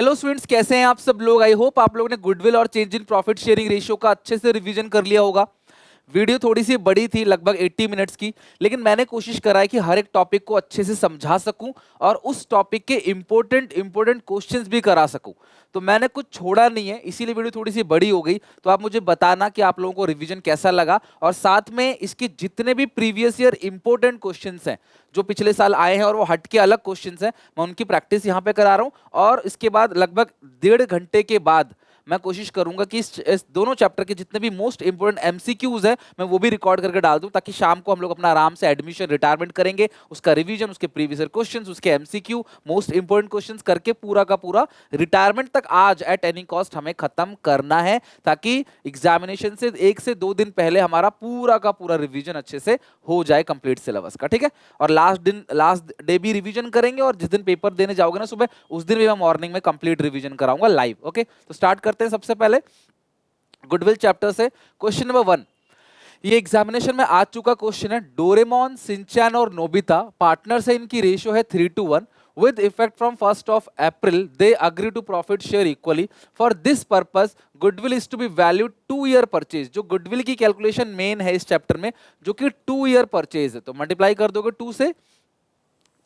Hello students, कैसे हैं आप सब लोग। आई होप आप लोगों ने गुडविल और change in profit sharing ratio का अच्छे से रिवीजन कर लिया होगा। वीडियो थोड़ी सी बड़ी थी, लगभग 80 मिनट्स की, लेकिन मैंने कोशिश करा है कि हर एक टॉपिक को अच्छे से समझा सकूं और उस टॉपिक के इंपॉर्टेंट इंपॉर्टेंट क्वेश्चंस भी करा सकूं। तो मैंने कुछ छोड़ा नहीं है, इसीलिए वीडियो थोड़ी सी बड़ी हो गई। तो आप मुझे बताना कि आप लोगों को रिवीजन कैसा लगा, और साथ में इसके जितने भी प्रीवियस ईयर इंपॉर्टेंट क्वेश्चंस हैं जो पिछले साल आए हैं और वो हट के अलग क्वेश्चंस हैं, मैं उनकी प्रैक्टिस यहाँ पे करा रहा हूँ। और इसके बाद लगभग 1.5 घंटे के बाद मैं कोशिश करूंगा कि इस दोनों चैप्टर के जितने भी मोस्ट इंपोर्टेंट एमसीक्यूज है मैं वो भी रिकॉर्ड करके डाल दूं, ताकि शाम को हम लोग अपना आराम से एडमिशन रिटायरमेंट करेंगे, उसका रिवीजन, उसके प्रीवियस क्वेश्चंस, उसके एमसीक्यू मोस्ट इंपोर्टेंट क्वेश्चंस करके पूरा का पूरा रिटायरमेंट तक आज एट एनी कॉस्ट हमें खत्म करना है, ताकि एग्जामिनेशन से 1 से 2 दिन पहले हमारा पूरा का पूरा रिवीजन अच्छे से हो जाए कंप्लीट सिलेबस का। ठीक है, और लास्ट डे भी रिवीजन करेंगे, और जिस दिन पेपर देने जाओगे ना सुबह, उस दिन भी मैं मॉर्निंग में कंप्लीट रिवीजन कराऊंगा लाइव। ओके, तो स्टार्ट करते हैं सबसे पहले गुडविल चैप्टर से। क्वेश्चन नंबर 1, ये एग्जामिनेशन में आ चुका क्वेश्चन है। डोरेमोन, सिंचैन और नोबिता पार्टनर्स है, इनकी रेशियो है 3:1। with effect from 1st of April they agree to profit share equally. For this purpose goodwill is to be valued 2 year purchase। जो goodwill की कैलकुलेशन मेन है इस chapter में, जो कि 2 year परचेज है, तो मल्टीप्लाई कर दोगे 2 से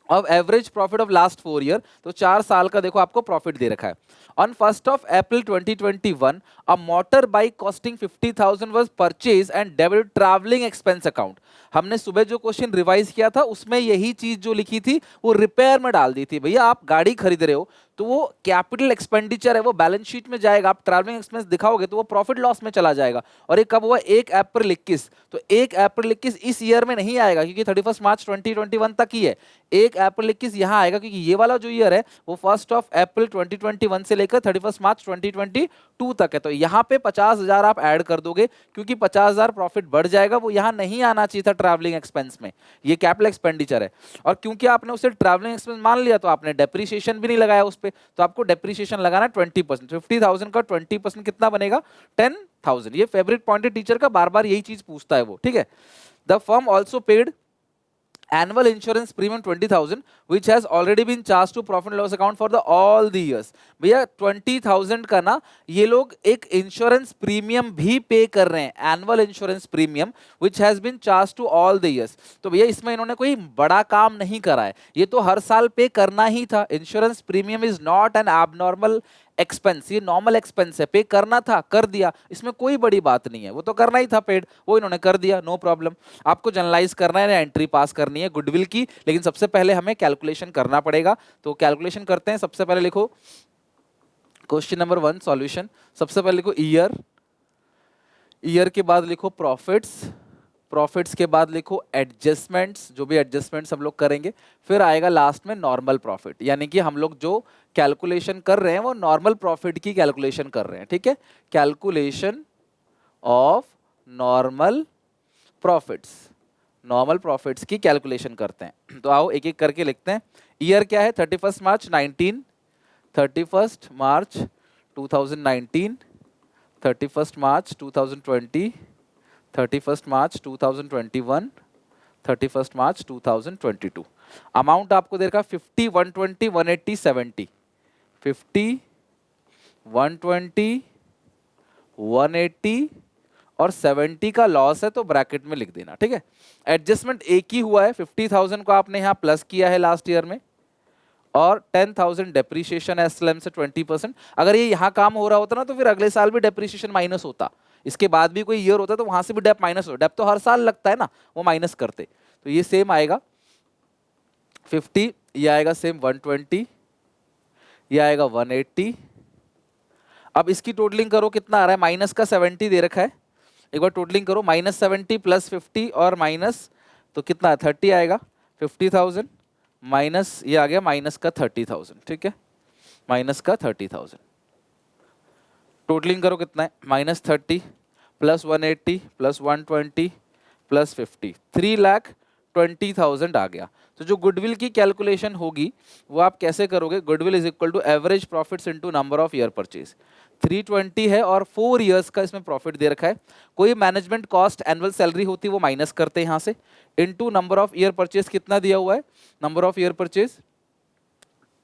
of average profit of last 4 year, तो 4 साल का देखो आपको प्रॉफिट दे रखा है। On 1st of April 2021 a motor bike costing 50,000 was purchase and debited travelling expense account. हमने सुबह जो क्वेश्चन रिवाइज किया था उसमें यही चीज जो लिखी थी वो रिपेयर में डाल दी थी। भैया आप गाड़ी खरीद रहे हो तो वो कैपिटल एक्सपेंडिचर है, वो बैलेंस शीट में जाएगा, आप ट्रैवलिंग एक्सपेंस दिखाओगे तो वो प्रॉफिट लॉस में चला जाएगा। और ये कब हुआ? 1 अप्रैल 21। तो 1 अप्रैल 21 इस ईयर में नहीं आएगा, क्योंकि 31 मार्च 2021 तक ही है। 1 अप्रैल 21 यहाँ आएगा, क्योंकि ये वाला जो ईयर है वो 1st of April 2021 से लेकर 31 मार्च 2022 तक है। तो यहाँ पे 50,000 आप ऐड कर दोगे, क्योंकि 50,000 प्रॉफिट बढ़ जाएगा, वो यहाँ नहीं आना चाहिए था ट्रैवलिंग एक्सपेंस में, ये कैपिटल एक्सपेंडिचर है। और क्योंकि आपने उसे ट्रैवलिंग एक्सपेंस मान लिया तो आपने डेप्रिसिएशन भी नहीं लगाया उस पर, तो आपको डेप्रिसिएशन लगाना 20%। 50,000 का 20% कितना बनेगा? 10,000। ये फेवरेट पॉइंट है टीचर का, बार बार यही चीज पूछता है वो। ठीक है, the firm also paid annual insurance premium 20,000 which has already been charged to profit and loss account for the all the years। भैया 20,000 का ना ये लोग एक इंश्योरेंस प्रीमियम भी पे कर रहे हैं, annual insurance premium which has been charged to all the years। तो भैया इसमें इन्होंने कोई बड़ा काम नहीं करा है, ये तो हर साल पे करना ही था। Insurance premium is not an abnormal expense, ये नॉर्मल एक्सपेंस है, पे करना था कर दिया, इसमें कोई बड़ी बात नहीं है, वो तो करना ही था पेड, वो इन्होंने कर दिया, नो प्रॉब्लम। आपको जनरलाइज करना है, एंट्री पास करनी है गुडविल की, लेकिन सबसे पहले हमें कैलकुलेशन करना पड़ेगा। तो कैलकुलेशन करते हैं। सबसे पहले लिखो क्वेश्चन नंबर 1 सॉल्यूशन। सबसे पहले लिखो ईयर, ईयर के बाद लिखो प्रॉफिट्स, प्रॉफिट्स के बाद लिखो एडजस्टमेंट्स, जो भी एडजस्टमेंट्स हम लोग करेंगे, फिर आएगा लास्ट में नॉर्मल प्रॉफिट। यानी कि हम लोग जो कैलकुलेशन कर रहे हैं वो नॉर्मल प्रॉफिट की कैलकुलेशन कर रहे हैं। ठीक है, calculation of normal profits, normal profits की कैलकुलेशन करते हैं। तो आओ एक एक करके लिखते हैं। ईयर क्या है? 31 मार्च 19, 31 मार्च 2019, 31 मार्च 2020, 31 मार्च 2021, 31 मार्च 2022। अमाउंट आपको दे रखा 50, 120, 180, 70। 50, 120, 180 और 70 का लॉस है, तो ब्रैकेट में लिख देना। ठीक है, एडजस्टमेंट एक ही हुआ है, 50,000 को आपने यहाँ प्लस किया है लास्ट ईयर में, और 10,000 डेप्रीशिएशन एसएलएम से 20%। अगर ये यहाँ काम हो रहा होता ना तो फिर अगले साल भी डेप्रीशिएशन माइनस होता, इसके बाद भी कोई ईयर होता तो वहां से भी डेप माइनस हो, डेप तो हर साल लगता है ना, वो माइनस करते। तो ये सेम आएगा 50, ये आएगा सेम 120, ये आएगा 180। अब इसकी टोटलिंग करो, कितना आ रहा है? माइनस का 70 दे रखा है, एक बार टोटलिंग करो, -70 + 50 और माइनस, तो कितना 30 आएगा। 50,000 माइनस ये आ गया माइनस का 30,000। ठीक है, माइनस का 30,000, टोटलिंग करो कितना है? -30 + 180 + 120 + 50, 3,20,000 आ गया। तो जो गुडविल की कैलकुलेशन होगी वो आप कैसे करोगे? Goodwill is equal to average profits into number of year purchase. 320 है और 4 इयर्स का इसमें प्रॉफिट दे रखा है। कोई मैनेजमेंट कॉस्ट एनुअल सैलरी होती है वो माइनस करते हैं यहाँ से, into number of year purchase कितना दिया हुआ है? Number of year purchase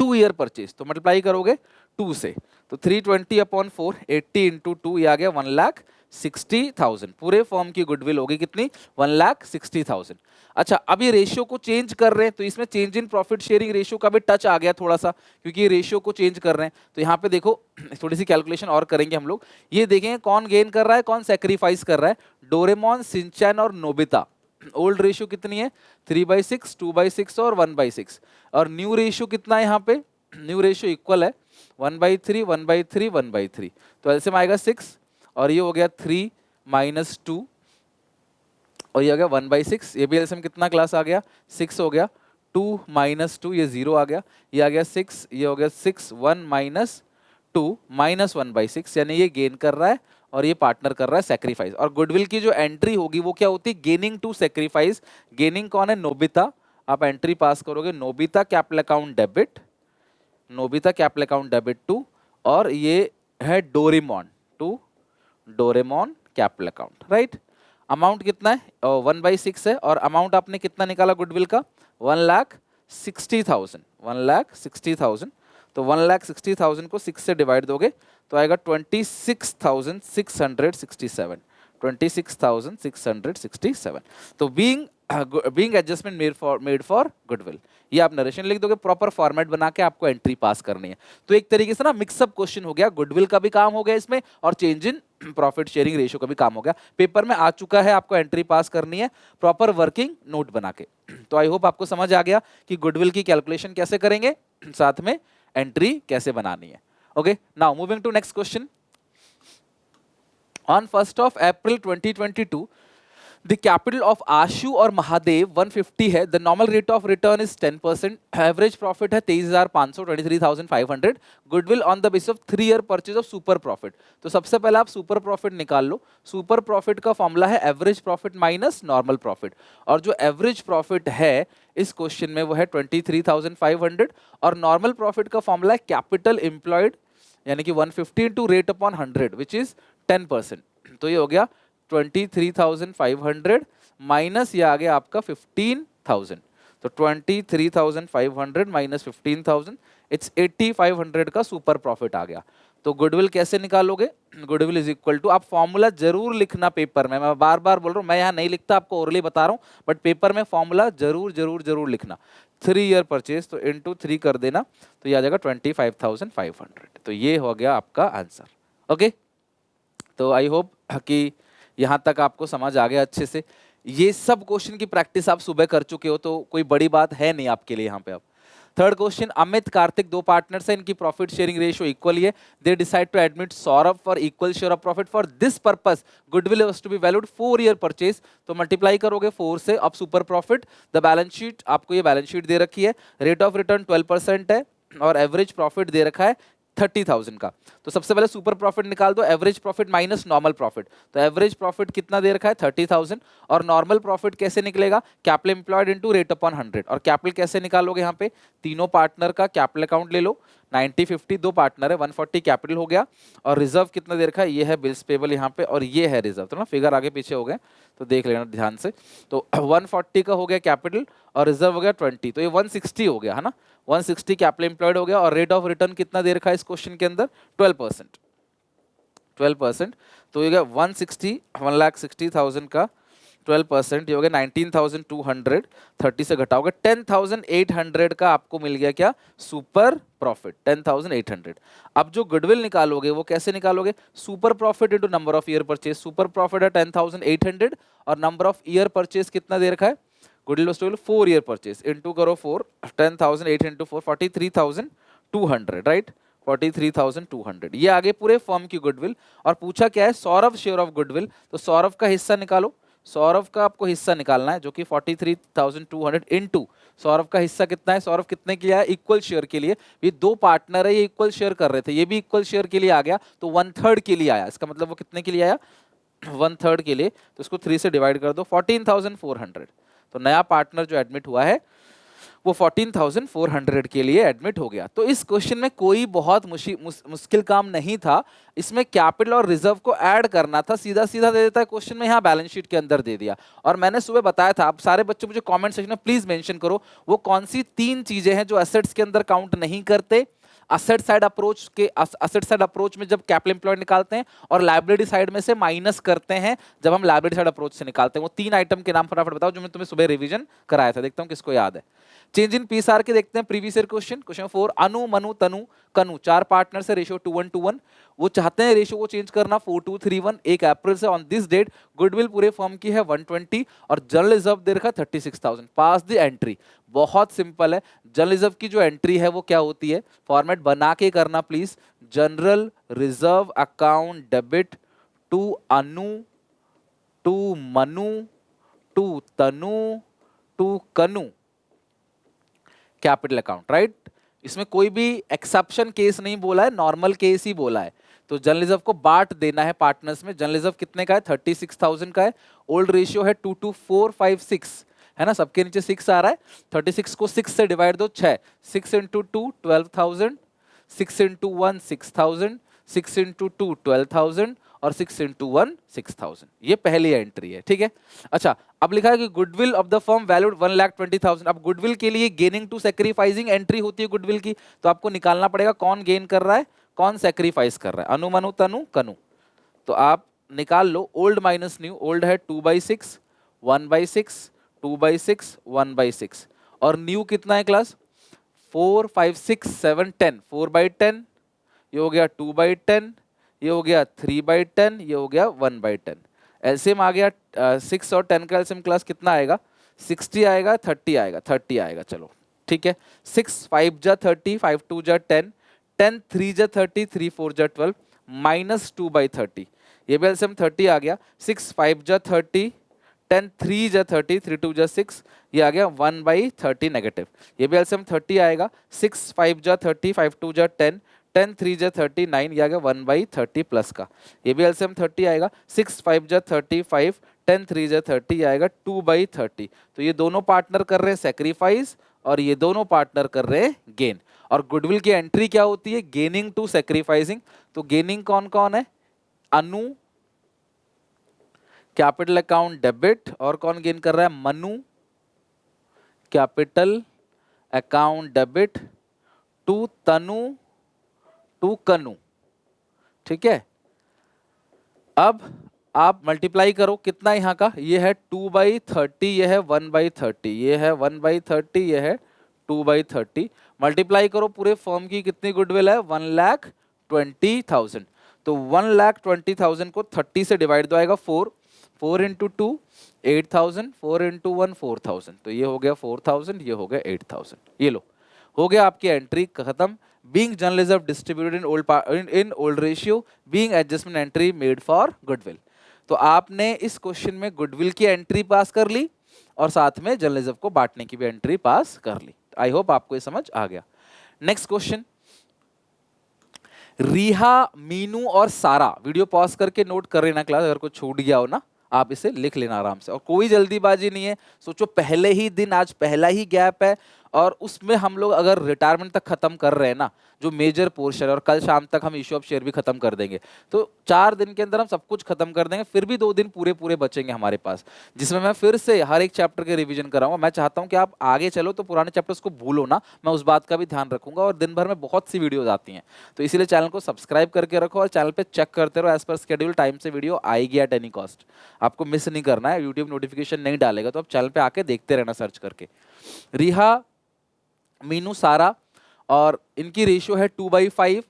2 year purchase, तो मल्टीप्लाई करोगे 2 से, तो 320/4 80 इंटू 2 ये आ गया 1,60,000। पूरे फर्म की गुडविल होगी कितनी? 1,60,000। अच्छा, अब ये रेशियो को चेंज कर रहे हैं तो इसमें change in profit sharing ratio का भी टच आ गया थोड़ा सा, क्योंकि ये रेशियो को चेंज कर रहे हैं। तो यहाँ पे देखो थोड़ी सी कैलकुलेशन और करेंगे हम लोग। ये देखेंगे कौन गेन कर रहा है, कौन सेक्रीफाइस कर रहा है। डोरेमोन, सिंचैन और नोबिता। ओल्ड रेशियो कितनी है? 3/6, 2/6 और 1/6। और न्यू रेशियो कितना है यहाँ पे? न्यू रेशियो इक्वल है 1/3, 1/3, 1/3। तो एलसीएम आएगा 6 और ये हो गया 3 - 2 और ये आ गया 1/6। ये भी एलसीएम कितना क्लास आ गया? 6 हो गया। 2 - 2 ये 0 आ गया, ये आ गया 6, ये हो गया 6, 1 - 2 -1/6, यानी ये गेन कर रहा है और ये पार्टनर कर रहा है सेक्रीफाइस। और गुडविल की जो एंट्री होगी वो क्या होती है? Gaining to sacrifice. गेनिंग कौन है? नोबिता। आप एंट्री पास करोगे Nobita capital account debit, Nobita capital account debit to, और ये है Doraemon to Doraemon capital account, right. Amount कितना है? 1/6 है। और अमाउंट आपने कितना निकाला गुडविल का? 1,60,000। 1,60,000। तो 1,60,000 को 6 से डिवाइड दोगे तो आएगा 26,667। 26,667। तो being adjustment made for goodwill, ये आप नरेशन लिख दोगे। प्रॉपर फॉर्मेट बना के आपको एंट्री पास करनी है। तो एक तरीके से ना मिक्सअप क्वेश्चन हो गया, गुडविल का भी काम हो गया इसमें और change in profit sharing ratio का भी काम हो गया। पेपर में आ चुका है, आपको एंट्री पास करनी है प्रॉपर वर्किंग नोट बना के। तो आई होप आपको समझ आ गया कि गुडविल की कैलकुलेशन कैसे करेंगे, साथ में एंट्री कैसे बनानी है। Okay, now moving to next question. On 1st of April 2022, the capital of Ashu और महादेव 150 है। The normal rate of return is 10%. Average profit है 23,500, 23,500. Goodwill on the basis of 3-year purchase of super profit. तो सबसे पहले आप super profit निकाल लो। Super profit का formula है average profit minus normal profit, और जो एवरेज प्रॉफिट है इस क्वेश्चन में वो है 23,500, और नॉर्मल प्रॉफिट का फॉर्मूला है कैपिटल एम्प्लॉयड यानी कि 150 into rate upon 100 which is 10%। तो ये हो गया 23,500 माइनस ये आ गया आपका 15,000। तो 23,500 माइनस 15,000 इट्स 8,500 का सुपर प्रॉफिट आ गया। तो गुडविल कैसे निकालोगे? गुडविल इज इक्वल टू, आप फॉर्मूला जरूर लिखना पेपर में, मैं बार बार बोल रहा हूँ, मैं यहाँ नहीं लिखता, आपको ओरली बता रहा हूँ, बट पेपर में फॉर्मूला जरूर जरूर जरूर लिखना। 3-year परचेज तो इंटू 3 कर देना तो ये आ जाएगा 25,500। तो ये हो गया आपका आंसर। ओके, तो आई होप कि यहाँ तक आपको समझ आ गया अच्छे से। ये सब क्वेश्चन की प्रैक्टिस आप सुबह कर चुके हो तो कोई बड़ी बात है नहीं आपके लिए यहाँ पे। अब third question, Amit Kartik 2 partners हैं, इनकी प्रॉफिट शेयरिंग रेशियो इक्वल है। They decide to admit Saurabh for equal share of profit. For this purpose goodwill was to be valued 4-year purchase. तो मल्टीप्लाई करोगे 4 से, अब super profit. The balance sheet, आपको ये balance sheet दे रखी है, rate of return 12% है और एवरेज प्रॉफिट दे रखा है 30,000 का। तो सबसे पहले सुपर प्रॉफिट निकाल दो, average profit minus normal profit. तो एवरेज प्रॉफिट कितना दे रखा है? 30,000। और नॉर्मल प्रॉफिट कैसे निकलेगा? Capital employed into rate upon 100। और कैपिटल कैसे निकालोगे? यहाँ पे तीनों पार्टनर का कैपिटल अकाउंट ले लो। 90-50 दो पार्टनर है, 140 कैपिटल हो गया। और रिजर्व कितना दे रखा है? ये है बिल्स पेबल यहाँ पे, और ये है रिजर्व। तो ना फिगर आगे पीछे हो गए तो देख लेना ध्यान से। तो 140 का हो गया कैपिटल और रिजर्व हो गया 20, तो ये 160 हो गया है ना। 160 कैपिटल एम्प्लॉयड हो गया। और रेट ऑफ रिटर्न कितना दे रखा है इस क्वेश्चन के अंदर? 12%। 12%। तो ये गया 1,60,000 का 12%, ये हो गया 19,200। 30 से घटा होगा 10,800 का आपको मिल गया क्या? Super profit 10,800। अब जो गुडविल निकालोगे वो कैसे निकालोगे? Super profit into number of year purchase. Super profit है 10,800 और नंबर ऑफ ईयर परचेज कितना दे रखा है? Goodwill was to 4-year purchase, into करो 4, 10,800 इंटू 4, 43,200, राइट। 43,200 ये आगे पूरे फर्म की गुडविल। और पूछा क्या है? Saurabh share of goodwill. तो सौरभ का हिस्सा निकालो। सौरभ का आपको हिस्सा निकालना है जो कि 43,200 इंटू सौरभ का हिस्सा कितना है? सौरभ कितने के लिए आया? इक्वल शेयर के लिए। ये दो पार्टनर है, ये इक्वल शेयर कर रहे थे, ये भी इक्वल शेयर के लिए आ गया तो 1/3 के लिए आया। इसका मतलब वो कितने के लिए आया? 1/3 के लिए। तो इसको 3 से डिवाइड कर दो, 14,400। तो नया पार्टनर जो एडमिट हुआ है वो 14,400 के लिए एडमिट हो गया। तो इस क्वेश्चन में कोई बहुत मुश्किल काम नहीं था। इसमें कैपिटल और रिजर्व को ऐड करना था, सीधा सीधा दे देता है क्वेश्चन में, यहाँ बैलेंस शीट के अंदर दे दिया। और मैंने सुबह बताया था, आप सारे बच्चे मुझे कमेंट सेक्शन में प्लीज मेंशन करो वो कौन सी 3 चीजें हैं जो एसेट्स के अंदर काउंट नहीं करते, असेट साइड अप्रोच में जब कैपिटल एम्प्लॉयड निकालते हैं और लायबिलिटी साइड में से माइनस करते हैं जब हम लायबिलिटी साइड अप्रोच से निकालते हैं। वो 3 आइटम के नाम फटाफट बताओ जो मैं तुम्हें सुबह रिवीजन कराया था, देखता हूं किसको याद है। चेंज इन पीएसआर के देखते हैं प्रीवियस ईयर क्वेश्चन 4। अनु, मनु, तनु, कनु 4 पार्टनर से रेशियो 2:1 वो चाहते हैं रेशियो को चेंज करना 4:2:3:1 1 अप्रैल से। ऑन दिस डेट गुडविल पूरे फर्म की है 120 और जनरल रिजर्व दे रखा 36,000। पास द एंट्री। बहुत सिंपल है, जनरल रिजर्व की जो एंट्री है वो क्या होती है, फॉर्मेट बना के करना please. General reserve account debit to Anu, to Manu, to Tanu, to Kanu, capital account, right. इसमें कोई भी एक्सेप्शन केस नहीं बोला है, नॉर्मल केस ही बोला है। तो जनरल रिजर्व को बांट देना है पार्टनर्स में। जनरल रिजर्व कितने का है, 36,000 का है। ओल्ड रेशियो है 2:4:5:6 है ना, सबके नीचे 6 आ रहा है। 36 को 6 से डिवाइड दो, 6 6 इंटू 2 12,000, 6 इंटू 1 6,000, 6 इंटू 2 12,000 और 6 इंटू 1 6,000। ये पहली एंट्री है, ठीक है। अच्छा, अब लिखा है कि goodwill of the firm valued 1,20,000। अब गुडविल के लिए गेनिंग टू सैक्रिफाइसिंग एंट्री होती है गुडविल की, तो आपको निकालना पड़ेगा कौन गेन कर रहा है कौन सैक्रिफाइस कर रहा है। अनु, मनु, तनु, कनु। तो आप निकाल लो, ओल्ड माइनस न्यू। ओल्ड है 2/6, 1/6, 2/6, 1/6 और न्यू कितना है क्लास 4, 5, 6, 7, 10, 4/10, ये हो गया 2/10, ये हो गया 3/10, ये हो गया 1/10। एलसीएम आ गया 6 और 10 का एलसीएम क्लास कितना आएगा, 60 आएगा, 30 आएगा, 30 आएगा। चलो ठीक है, 6 5 जा 30, 5 2 जा 10, 10 3 जा 30, 3 4 जा 12, माइनस 2/30। ये भी एलसीएम 30 आ गया। 6 5 जा 30, 10 3 जा 30, 3 2 जा 6, ये आ गया 1/30 नेगेटिव। ये भी एलसीएम 30 आएगा। 6 5 जा 30, 5 2 जा 10, 10 3 जा 39, ये आ गया 1/30 प्लस का। ये भी एलसीएम 30 आएगा। 6 5 जा 35, 10 3 जा 30, ये आएगा 2/30। तो ये दोनों पार्टनर कर रहे हैं सेक्रीफाइस और ये दोनों पार्टनर कर रहे हैं गेन। और गुडविल की एंट्री क्या होती है, गेनिंग टू सेक्रीफाइसिंग। तो गेनिंग कौन कौन है, अनु कैपिटल अकाउंट डेबिट, और कौन गेन कर रहा है, Manu capital account debit to Tanu, to Kanu, ठीक है। अब आप मल्टीप्लाई करो, कितना यहाँ का, ये है 2/30, ये है 1/30, ये है 1/30, ये है 2/30। मल्टीप्लाई करो, पूरे फर्म की कितनी गुडविल है, 1,20,000। तो 1,20,000 को 30 से डिवाइड दो, आएगा 4, 4 इंटू 2 8,000, 4 इंटू 1 4,000। तो ये हो गया 4,000, ये हो गया 8,000। ये लो, हो गया आपकी एंट्री खत्म। Being general reserve distributed in old ratio, being adjustment entry made for goodwill। तो आपने इस क्वेश्चन में गुडविल की एंट्री पास कर ली और साथ में जनरल रिजर्व को बांटने की भी एंट्री पास कर ली। आई होप आपको ये समझ आ गया। नेक्स्ट क्वेश्चन, रिहा, मीनू और सारा, वीडियो पॉज करके नोट कर लेना क्लास, अगर कुछ छूट गया हो ना आप इसे लिख लेना आराम से, और कोई जल्दीबाजी नहीं है। सोचो पहले ही दिन, आज पहला ही गैप है और उसमें हम लोग अगर रिटायरमेंट तक खत्म कर रहे हैं ना, जो मेजर पोर्शन है, और कल शाम तक हम इश्यू ऑफ शेयर भी खत्म कर देंगे, तो 4 दिन के अंदर हम सब कुछ खत्म कर देंगे। फिर भी 2 दिन पूरे पूरे बचेंगे हमारे पास, जिसमें मैं फिर से हर एक चैप्टर के रिवीजन कराऊंगा। मैं चाहता हूं कि आप आगे चलो तो पुराने चैप्टर्स को भूलो ना, मैं उस बात का भी ध्यान रखूंगा। और दिन भर में बहुत सी वीडियोज आती हैं, तो इसीलिए चैनल को सब्सक्राइब करके रखो और चैनल पे चेक करते रहो। एज पर शेड्यूल टाइम से वीडियो आएगी एट एनी कॉस्ट, आपको मिस नहीं करना है। यूट्यूब नोटिफिकेशन नहीं डालेगा, तो आप चैनल पे आके देखते रहना सर्च करके। रिहा, मीनू, सारा, और इनकी रेशियो है 2/5,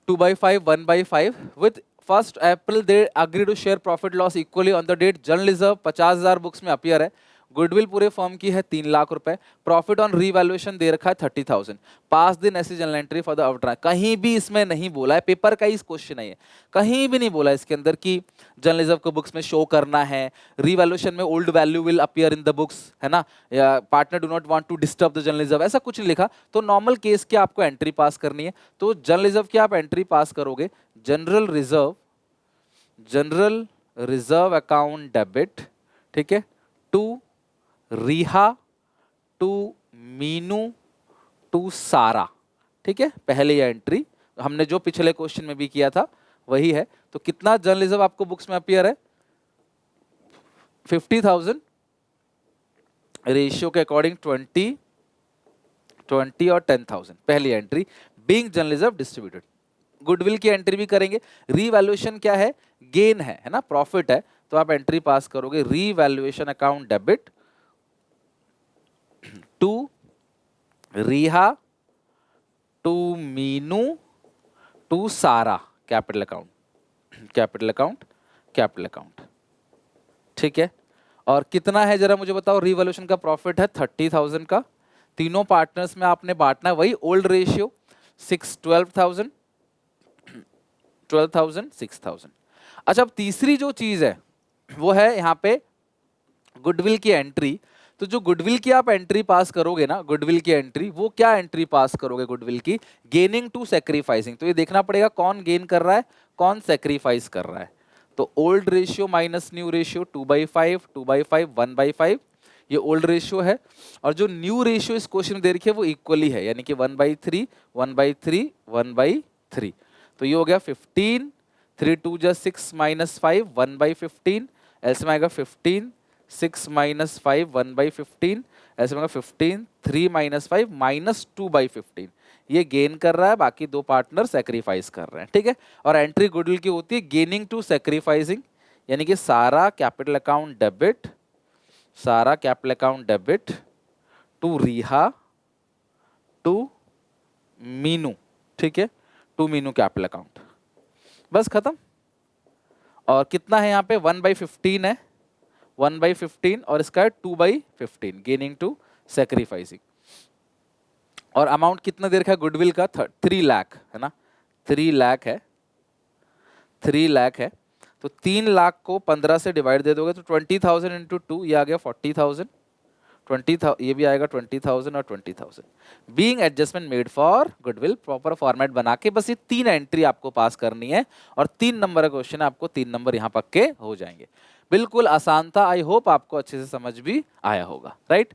2/5, 1/5। With 1 April they agree to share profit loss equally on the date. General reserve 50,000 books में अपीयर है। गुडविल पूरे फर्म की है 3 लाख रुपए। प्रॉफिट ऑन रीवैल्यूएशन दे रखा है 30,000। Pass the necessary journal entry for the outright. कहीं भी इसमें नहीं बोला है, पेपर का ही क्वेश्चन है ये, कहीं भी नहीं बोला है इसके अंदर कि जनरल रिजर्व को बुक्स में शो करना है, रीवैल्यूएशन में old value will appear in the books, है ना, या partner do not want to disturb the general reserve, ऐसा कुछ नहीं लिखा। तो नॉर्मल केस की आपको एंट्री पास करनी है, तो जनरल रिजर्व की आप एंट्री पास करोगे, जनरल रिजर्व अकाउंट डेबिट, ठीक है, टू रिहा, टू मीनू, टू सारा, ठीक है। पहले एंट्री हमने जो पिछले क्वेश्चन में भी किया था वही है। तो कितना जनरल रिजर्व आपको बुक्स में अपीयर है, 50,000। रेशियो के अकॉर्डिंग 20 और 10,000, पहली entry. Being general reserve distributed. Goodwill की एंट्री भी करेंगे। रीवैल्यूएशन क्या है? गेन है ना, प्रॉफिट है, तो आप एंट्री पास करोगे रीवैल्यूएशन अकाउंट डेबिट टू रिहा टू मीनू टू सारा capital account, capital account, capital account. ठीक है, और कितना है जरा मुझे बताओ? रीवैल्यूएशन का प्रॉफिट है 30,000 का, तीनों पार्टनर्स में आपने बांटना है, वही ओल्ड रेशियो 12,000 12,000 6,000। अच्छा, अब तीसरी जो चीज है वो है यहाँ पे गुडविल की एंट्री। तो जो गुडविल की आप एंट्री पास करोगे ना, गुडविल की एंट्री, वो क्या एंट्री पास करोगे गुडविल की? Gaining to sacrificing. तो ये देखना पड़ेगा कौन गेन कर रहा है, कौन सेक्रीफाइस कर रहा है। तो old ratio minus new ratio 2/5, 2/5, 1/5, ये ओल्ड रेशियो है। और जो न्यू रेशियो इस क्वेश्चन में दे रखी है वो इक्वली है, यानी कि 1/3, 1/3, 1/3। तो ये हो गया 15, 3 2 जा 6 - 5, 1/15, ऐसे में आएगा 15, 6 - 5, 1/15, ऐसे में आएगा 15, 3 - 5, -2/15। ये गेन कर रहा है, बाकी दो पार्टनर सेक्रीफाइस कर रहे हैं। ठीक है, और एंट्री गुडविल की होती है गेनिंग टू सेक्रीफाइसिंग, यानी कि सारा कैपिटल अकाउंट डेबिट, सारा कैपिटल अकाउंट डेबिट टू रिहा टू मीनू। ठीक है, टू मीनू कैपिटल अकाउंट, बस खत्म। और कितना है यहाँ पे? 1/15 है, 1/15, और इसका है 2/15, गेनिंग टू सेक्रीफाइसिंग। और अमाउंट कितना दे रखा है गुडविल का? 3 लाख है ना, 3 लाख है, 3 लाख है। तो 3 लाख को 15 से डिवाइड दे दोगे तो 20,000 इंटू 2, ये आ गया 40,000, 20,000, ये भी आएगा 20,000 और 20,000। Being adjustment made for goodwill, proper format बना के बस ये 3 एंट्री आपको पास करनी है, और 3 नंबर का क्वेश्चन है, आपको 3 नंबर यहाँ पक्के हो जाएंगे। बिल्कुल आसान था, आई होप आपको अच्छे से समझ भी आया होगा, राइट।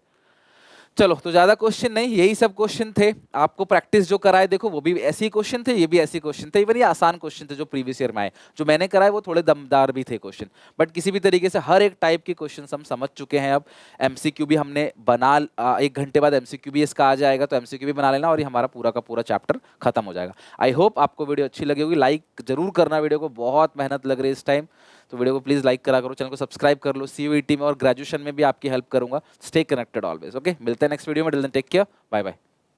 चलो, तो ज्यादा क्वेश्चन नहीं, यही सब क्वेश्चन थे। आपको प्रैक्टिस जो कराए देखो वो भी ऐसे ही क्वेश्चन थे, ये भी ऐसे क्वेश्चन थे, इवन ये आसान क्वेश्चन थे जो प्रीवियस ईयर में आए। जो मैंने कराए वो थोड़े दमदार भी थे क्वेश्चन, बट किसी भी तरीके से हर एक टाइप के क्वेश्चन हम समझ चुके हैं। अब एमसीक्यू भी हमने बना, 1 घंटे बाद एमसीक्यू भी इसका आ जाएगा, तो एमसीक्यू भी बना लेना और ये हमारा पूरा का पूरा चैप्टर खत्म हो जाएगा। आई होप आपको वीडियो अच्छी लगी होगी। लाइक जरूर करना वीडियो को, बहुत मेहनत लग रही है इस टाइम, तो वीडियो को प्लीज लाइक करा करो, चैनल को सब्सक्राइब कर लो। सीयूईटी में और ग्रेजुएशन में भी आपकी हेल्प करूंगा। Stay connected always. ओके, मिलते हैं नेक्स्ट वीडियो में। Till then take care, bye bye.